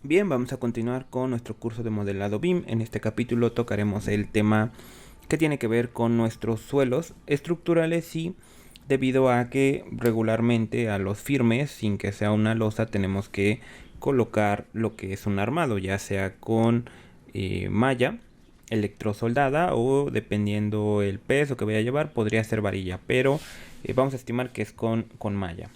Bien, vamos a continuar con nuestro curso de modelado BIM. En este capítulo tocaremos el tema que tiene que ver con nuestros suelos estructurales y debido a que regularmente a los firmes, sin que sea una losa, tenemos que colocar lo que es un armado, ya sea con malla electrosoldada o dependiendo el peso que vaya a llevar, podría ser varilla, pero vamos a estimar que es con malla.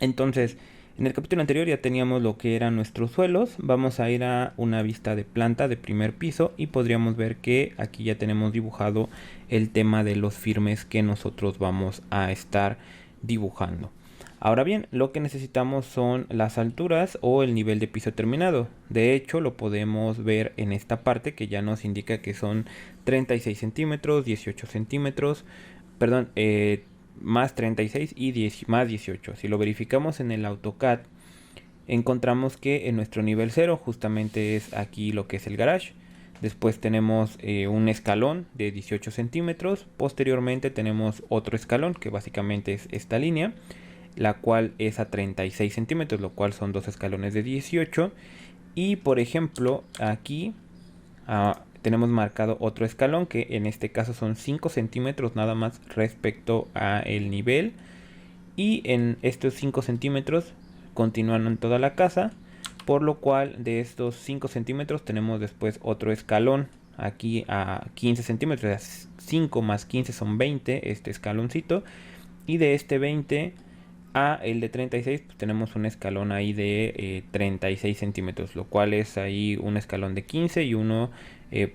Entonces, en el capítulo anterior ya teníamos lo que eran nuestros suelos. Vamos a ir a una vista de planta de primer piso y podríamos ver que aquí ya tenemos dibujado el tema de los firmes que nosotros vamos a estar dibujando. Ahora bien, lo que necesitamos son las alturas o el nivel de piso terminado. De hecho, lo podemos ver en esta parte que ya nos indica que son 36 centímetros, 18 centímetros, perdón, más 36 y 10, más 18. Si lo verificamos en el AutoCAD, encontramos que en nuestro nivel 0 justamente es aquí lo que es el garage. Después tenemos un escalón de 18 centímetros. Posteriormente tenemos otro escalón que básicamente es esta línea, la cual es a 36 centímetros, lo cual son dos escalones de 18. Y por ejemplo aquí tenemos marcado otro escalón que en este caso son 5 centímetros nada más respecto a el nivel, y en estos 5 centímetros continúan en toda la casa, por lo cual de estos 5 centímetros tenemos después otro escalón aquí a 15 centímetros, 5 más 15 son 20 este escaloncito, y de este 20 a el de 36 pues tenemos un escalón ahí de 36 centímetros, lo cual es ahí un escalón de 15 y uno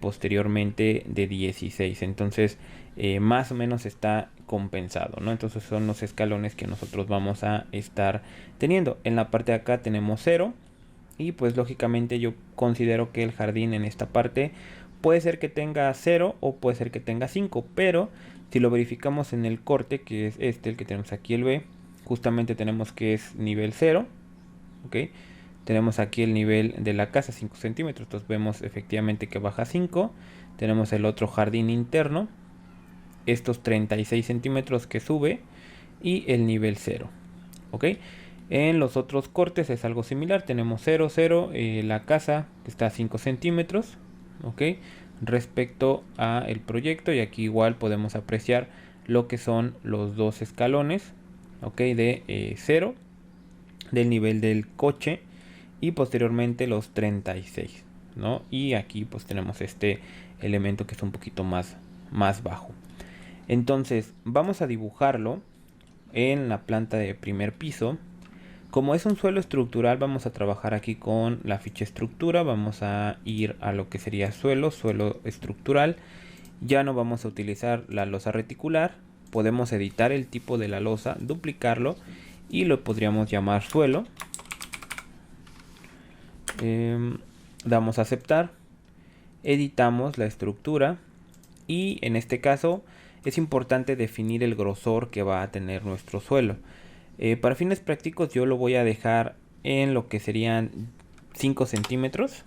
posteriormente de 16. Entonces más o menos está compensado, ¿no? Entonces son los escalones que nosotros vamos a estar teniendo. En la parte de acá tenemos 0 y pues lógicamente yo considero que el jardín en esta parte puede ser que tenga 0 o puede ser que tenga 5, pero si lo verificamos en el corte, que es este, el que tenemos aquí, el B, justamente tenemos que es nivel 0, ¿ok? Tenemos aquí el nivel de la casa 5 centímetros, entonces vemos efectivamente que baja 5. Tenemos el otro jardín interno, estos 36 centímetros que sube, y el nivel 0, ¿ok? En los otros cortes es algo similar, tenemos 0, 0, la casa que está a 5 centímetros, ¿ok? Respecto a el proyecto, y aquí igual podemos apreciar lo que son los dos escalones, ¿ok? De 0 del nivel del coche y posteriormente los 36, ¿no? Y aquí pues tenemos este elemento que es un poquito más bajo. Entonces vamos a dibujarlo en la planta de primer piso. Como es un suelo estructural, vamos a trabajar aquí con la ficha estructura. Vamos a ir a lo que sería suelo estructural. Ya no vamos a utilizar la losa reticular. Podemos editar el tipo de la losa, duplicarlo y lo podríamos llamar suelo. Damos a aceptar, editamos la estructura y en este caso es importante definir el grosor que va a tener nuestro suelo. Para fines prácticos yo lo voy a dejar en lo que serían 5 centímetros.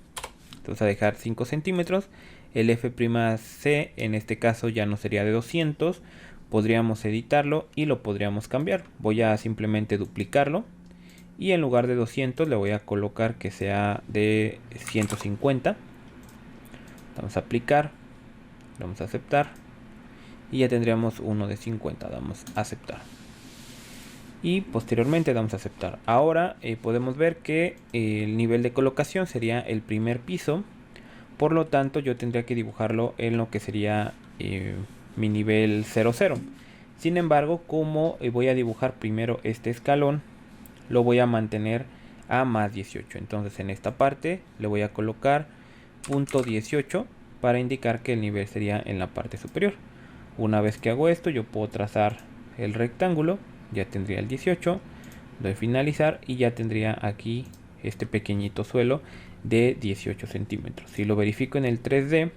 Entonces a dejar 5 centímetros. El F'C en este caso ya no sería de 200. Podríamos editarlo y lo podríamos cambiar. Voy a simplemente duplicarlo. Y en lugar de 200 le voy a colocar que sea de 150. Vamos a aplicar. Vamos a aceptar. Y ya tendríamos uno de 50. Damos a aceptar. Y posteriormente damos a aceptar. Ahora podemos ver que el nivel de colocación sería el primer piso. Por lo tanto yo tendría que dibujarlo en lo que sería mi nivel 00. Sin embargo, como voy a dibujar primero este escalón, lo voy a mantener a más 18. Entonces en esta parte le voy a colocar punto 18 para indicar que el nivel sería en la parte superior. Una vez que hago esto, yo puedo trazar el rectángulo. Ya tendría el 18, doy finalizar y ya tendría aquí este pequeñito suelo de 18 centímetros. Si lo verifico en el 3D,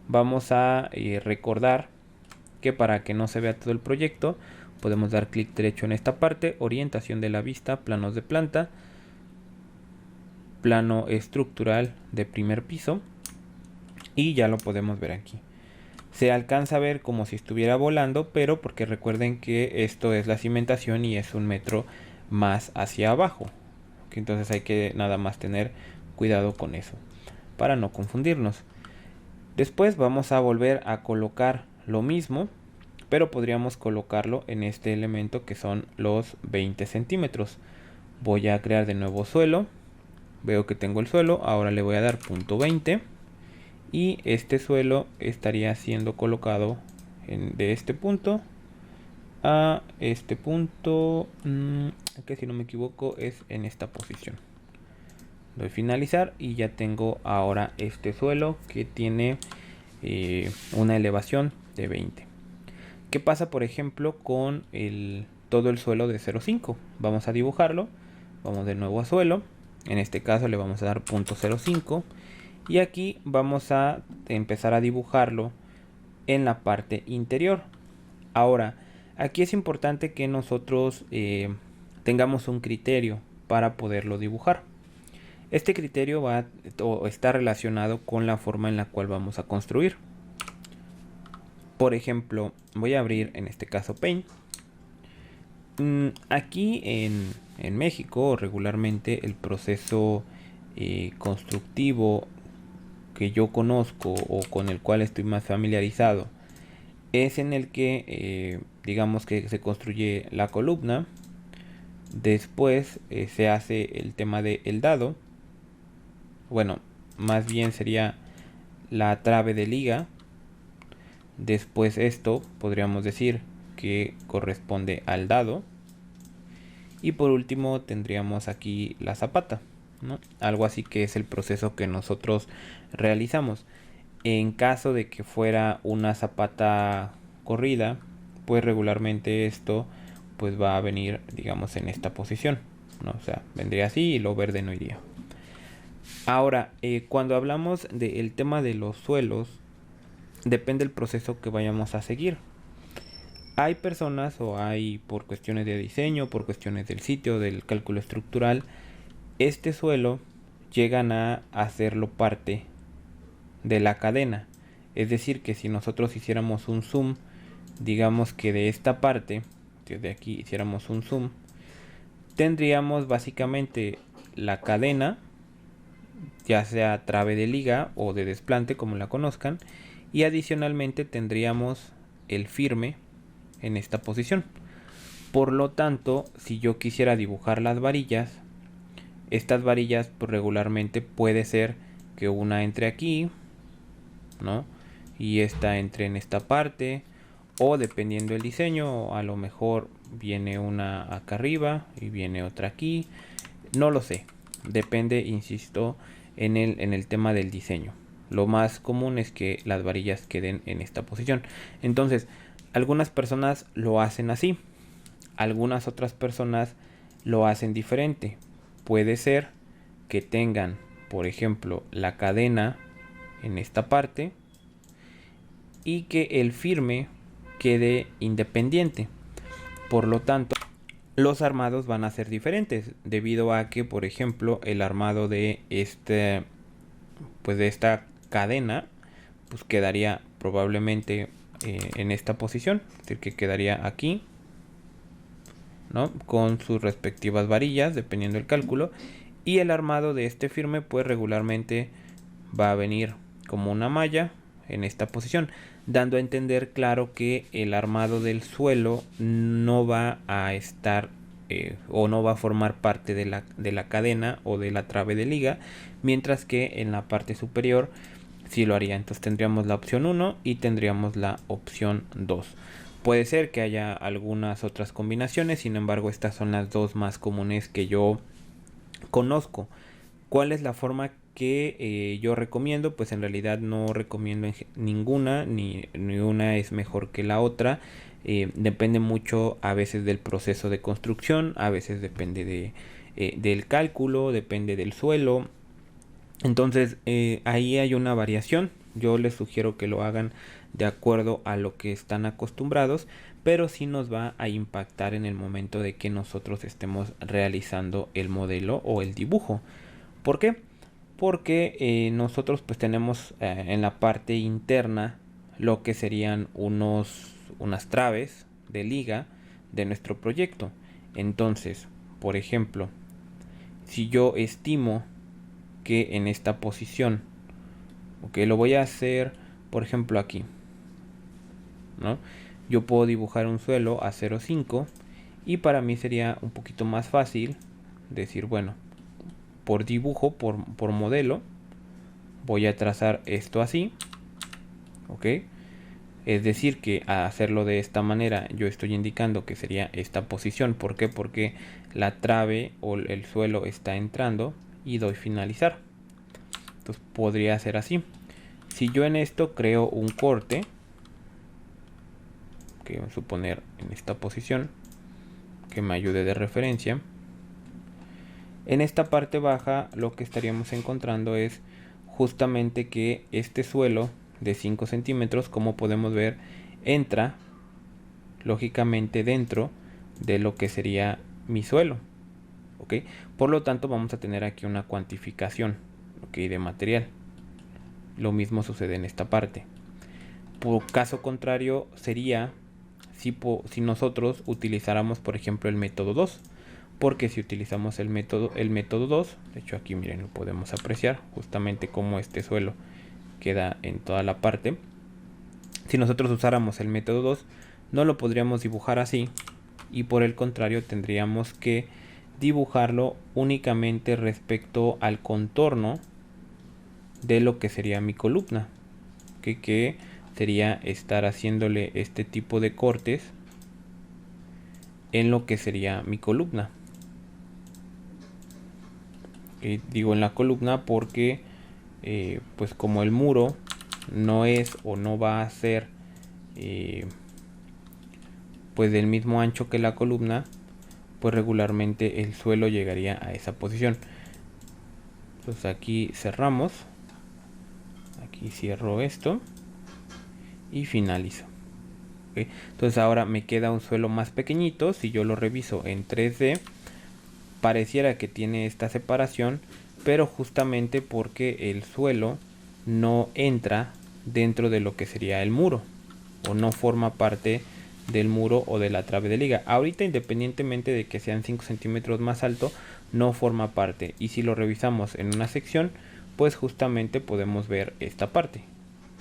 vamos a recordar que para que no se vea todo el proyecto, podemos dar clic derecho en esta parte, orientación de la vista, planos de planta, plano estructural de primer piso, y ya lo podemos ver aquí. Se alcanza a ver como si estuviera volando, pero porque recuerden que esto es la cimentación y es 1 metro más hacia abajo. Entonces hay que nada más tener cuidado con eso para no confundirnos. Después vamos a volver a colocar lo mismo, pero podríamos colocarlo en este elemento que son los 20 centímetros. Voy a crear de nuevo suelo, veo que tengo el suelo, ahora le voy a dar punto 20 y este suelo estaría siendo colocado de este punto a este punto, que si no me equivoco es en esta posición. Doy finalizar y ya tengo ahora este suelo que tiene una elevación de 20. ¿Qué pasa por ejemplo con todo el suelo de 0,5? Vamos a dibujarlo, vamos de nuevo a suelo, en este caso le vamos a dar punto 0,5 y aquí vamos a empezar a dibujarlo en la parte interior. Ahora, aquí es importante que nosotros tengamos un criterio para poderlo dibujar. Este criterio está relacionado con la forma en la cual vamos a construir. Por ejemplo, voy a abrir en este caso Paint. Aquí en México regularmente el proceso constructivo que yo conozco o con el cual estoy más familiarizado es en el que digamos que se construye la columna, después se hace el tema del dado, bueno, más bien sería la trave de liga, después esto podríamos decir que corresponde al dado y por último tendríamos aquí la zapata, ¿no? Algo así que es el proceso que nosotros realizamos. En caso de que fuera una zapata corrida, pues regularmente esto pues va a venir, digamos, en esta posición, ¿no? O sea, vendría así y lo verde no iría. Ahora, cuando hablamos del tema de los suelos, depende del proceso que vayamos a seguir. Hay personas o hay por cuestiones de diseño, por cuestiones del sitio, del cálculo estructural, este suelo llegan a hacerlo parte de la cadena. Es decir, que si nosotros hiciéramos un zoom, digamos que de esta parte, desde aquí hiciéramos un zoom, tendríamos básicamente la cadena, ya sea trave de liga o de desplante como la conozcan, y adicionalmente tendríamos el firme en esta posición. Por lo tanto, si yo quisiera dibujar las varillas, estas varillas pues, regularmente puede ser que una entre aquí, ¿no? Y esta entre en esta parte, o dependiendo del diseño, a lo mejor viene una acá arriba y viene otra aquí, no lo sé, depende, insisto, en el tema del diseño. Lo más común es que las varillas queden en esta posición. Entonces, algunas personas lo hacen así, algunas otras personas lo hacen diferente. Puede ser que tengan, por ejemplo, la cadena en esta parte y que el firme quede independiente. Por lo tanto, los armados van a ser diferentes debido a que, por ejemplo, el armado de de esta cadena pues quedaría probablemente en esta posición, es decir, que quedaría aquí, ¿no? Con sus respectivas varillas dependiendo del cálculo, y el armado de este firme pues regularmente va a venir como una malla en esta posición, dando a entender claro que el armado del suelo no va a estar o no va a formar parte de la cadena o de la trave de liga, mientras que en la parte superior sí lo haría. Entonces tendríamos la opción 1 y tendríamos la opción 2. Puede ser que haya algunas otras combinaciones, sin embargo estas son las dos más comunes que yo conozco. ¿Cuál es la forma que yo recomiendo? Pues en realidad no recomiendo ninguna, ni una es mejor que la otra. Depende mucho a veces del proceso de construcción, a veces depende del cálculo, depende del suelo. Entonces ahí hay una variación. Yo les sugiero que lo hagan de acuerdo a lo que están acostumbrados, pero sí nos va a impactar en el momento de que nosotros estemos realizando el modelo o el dibujo. ¿Por qué? Porque nosotros pues tenemos en la parte interna lo que serían unas traves de liga de nuestro proyecto. Entonces, por ejemplo, si yo estimo que en esta posición. Ok, lo voy a hacer, por ejemplo, aquí, ¿no? Yo puedo dibujar un suelo a 0,5 y para mí sería un poquito más fácil decir, bueno, por dibujo, por modelo, voy a trazar esto así, ok. Es decir, que a hacerlo de esta manera yo estoy indicando que sería esta posición. ¿Por qué? Porque la trave o el suelo está entrando y doy finalizar. Entonces podría ser así. Si yo en esto creo un corte, que vamos a suponer en esta posición, que me ayude de referencia, en esta parte baja lo que estaríamos encontrando es justamente que este suelo de 5 centímetros, como podemos ver, entra lógicamente dentro de lo que sería mi suelo, ¿ok? Por lo tanto vamos a tener aquí una cuantificación, ¿ok?, de material. Lo mismo sucede en esta parte. Por caso contrario sería si nosotros utilizáramos, por ejemplo, el método 2, porque si utilizamos el método 2, de hecho aquí miren, lo podemos apreciar justamente como este suelo queda en toda la parte. Si nosotros usáramos el método 2, no lo podríamos dibujar así, y por el contrario tendríamos que dibujarlo únicamente respecto al contorno de lo que sería mi columna, que sería estar haciéndole este tipo de cortes en lo que sería mi columna. Digo en la columna porque pues como el muro no es o no va a ser pues del mismo ancho que la columna, pues regularmente el suelo llegaría a esa posición. Entonces aquí cerramos, aquí cierro esto y finalizo. ¿Okay? Entonces ahora me queda un suelo más pequeñito. Si yo lo reviso en 3D, pareciera que tiene esta separación, pero justamente porque el suelo no entra dentro de lo que sería el muro, o no forma parte del muro o de la trave de liga. Ahorita, independientemente de que sean 5 centímetros más alto, no forma parte. Y si lo revisamos en una sección, pues justamente podemos ver esta parte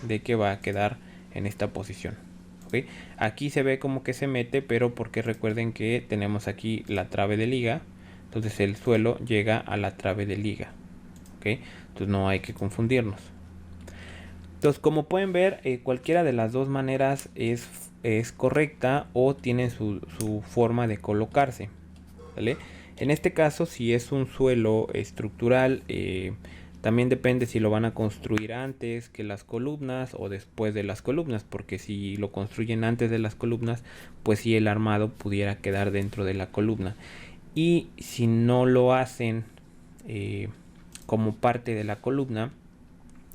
de que va a quedar en esta posición. ¿Okay? Aquí se ve como que se mete, pero porque recuerden que tenemos aquí la trave de liga, entonces el suelo llega a la trave de liga. ¿Okay? Entonces no hay que confundirnos. Entonces, como pueden ver, cualquiera de las dos maneras es correcta o tiene su forma de colocarse, ¿vale? En este caso, si es un suelo estructural, también depende si lo van a construir antes que las columnas o después de las columnas, porque si lo construyen antes de las columnas, pues sí, el armado pudiera quedar dentro de la columna. Y si no lo hacen como parte de la columna,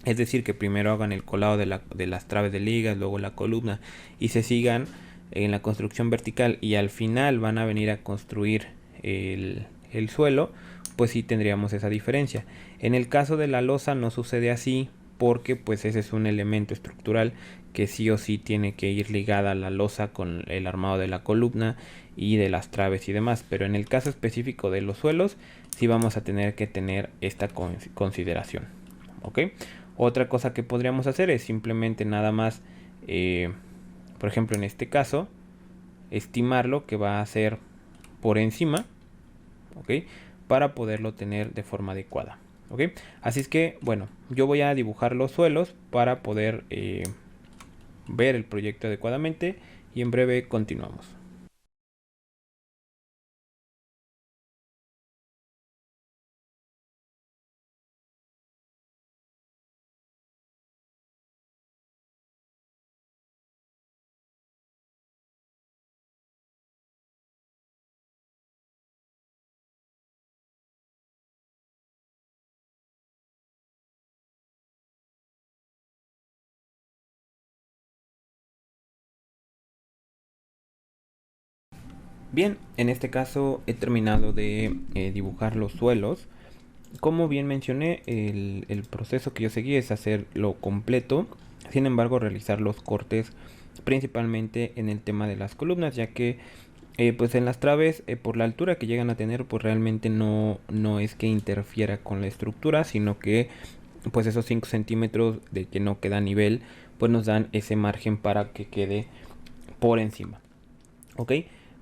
es decir, que primero hagan el colado de las traves de ligas, luego la columna, y se sigan en la construcción vertical, y al final van a venir a construir el suelo, pues sí tendríamos esa diferencia. En el caso de la losa no sucede así, porque pues ese es un elemento estructural que sí o sí tiene que ir ligada a la losa con el armado de la columna y de las traves y demás. Pero en el caso específico de los suelos, sí vamos a tener que tener esta consideración. ¿Ok? Otra cosa que podríamos hacer es simplemente nada más, por ejemplo en este caso, estimarlo que va a ser por encima, ¿ok? Para poderlo tener de forma adecuada, ¿ok? Así es que, bueno, yo voy a dibujar los suelos para poder ver el proyecto adecuadamente y en breve continuamos. Bien, en este caso he terminado de dibujar los suelos. Como bien mencioné, el proceso que yo seguí es hacerlo completo, sin embargo realizar los cortes principalmente en el tema de las columnas, ya que Pues en las traves, por la altura que llegan a tener, pues realmente no es que interfiera con la estructura, sino que pues esos 5 centímetros de que no queda a nivel, pues nos dan ese margen para que quede por encima. Ok,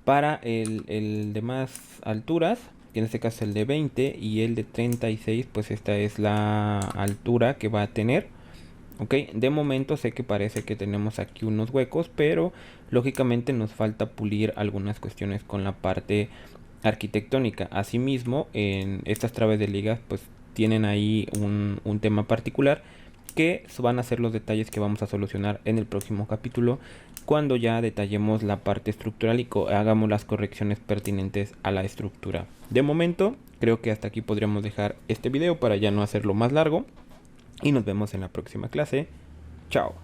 para el de más alturas, que en este caso es el de 20 y el de 36, pues esta es la altura que va a tener. Ok, de momento sé que parece que tenemos aquí unos huecos, pero lógicamente nos falta pulir algunas cuestiones con la parte arquitectónica. Asimismo, en estas traves de ligas pues tienen ahí un tema particular que van a ser los detalles que vamos a solucionar en el próximo capítulo, cuando ya detallemos la parte estructural y hagamos las correcciones pertinentes a la estructura. De momento, creo que hasta aquí podríamos dejar este video para ya no hacerlo más largo. Y nos vemos en la próxima clase. Chao.